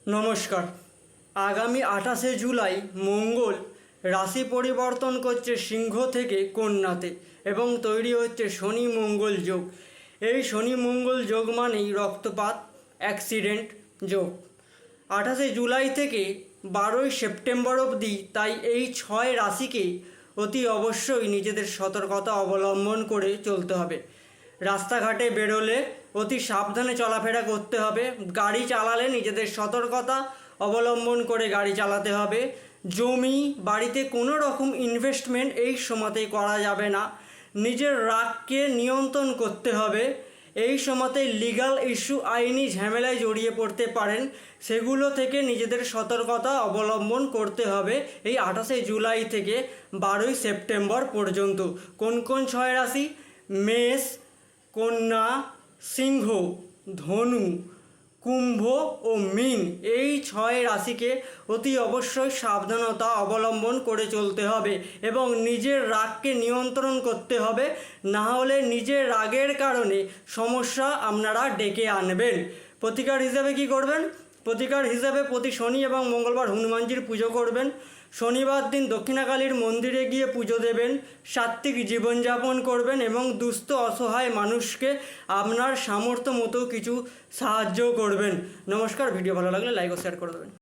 নমস্কার। আগামী 28শে জুলাই মঙ্গল রাশি পরিবর্তন করছে সিংহ থেকে কন্যাতে এবং তৈরি হচ্ছে শনি মঙ্গল যোগ। এই শনি মঙ্গল যোগ মানেই রক্তপাত, অ্যাক্সিডেন্ট যোগ। 28শে জুলাই থেকে 12ই সেপ্টেম্বর অবধি তাই এই 6 রাশিকে অতি অবশ্যই নিজেদের সতর্কতা অবলম্বন করে চলতে হবে। রাস্তাঘাটে বেরোলে অতি সাবধানে চলাফেরা করতে হবে। গাড়ি চালালে নিজেদের সতর্কতা অবলম্বন করে গাড়ি চালাতে হবে। জমি বাড়িতে কোনো রকম ইনভেস্টমেন্ট এই সময়তেই করা যাবে না। নিজের রাগকে নিয়ন্ত্রণ করতে হবে। এই সময়তে লিগ্যাল ইস্যু, আইনি ঝামেলায় জড়িয়ে পড়তে পারেন, সেগুলো থেকে নিজেদের সতর্কতা অবলম্বন করতে হবে এই 28শে জুলাই থেকে 12ই সেপ্টেম্বর পর্যন্ত। কোন কোন 6 রাশি? মেষ, কন্যা, সিংহ, ধনু, কুম্ভ ও মীন। এই 6 রাশিকে অতি অবশ্যই সাবধানতা অবলম্বন করে চলতে হবে এবং নিজের রাগকে নিয়ন্ত্রণ করতে হবে, না হলে নিজের রাগের কারণে সমস্যা আপনারা ডেকে আনবেন। প্রতিকার হিসাবে কি করবেন? প্রতিকার হিসাবে প্রতি শনি এবং মঙ্গলবার হনুমানজির পুজো করবেন। শনিবার দিন দক্ষিণাকালীর মন্দিরে গিয়ে পুজো দেবেন। সাত্ত্বিক জীবনযাপন করবেন এবং দুস্থ অসহায় মানুষকে আপনার সামর্থ্য মতো কিছু সাহায্য করবেন। নমস্কার। ভিডিও ভালো লাগলে লাইক ও শেয়ার করে দেবেন।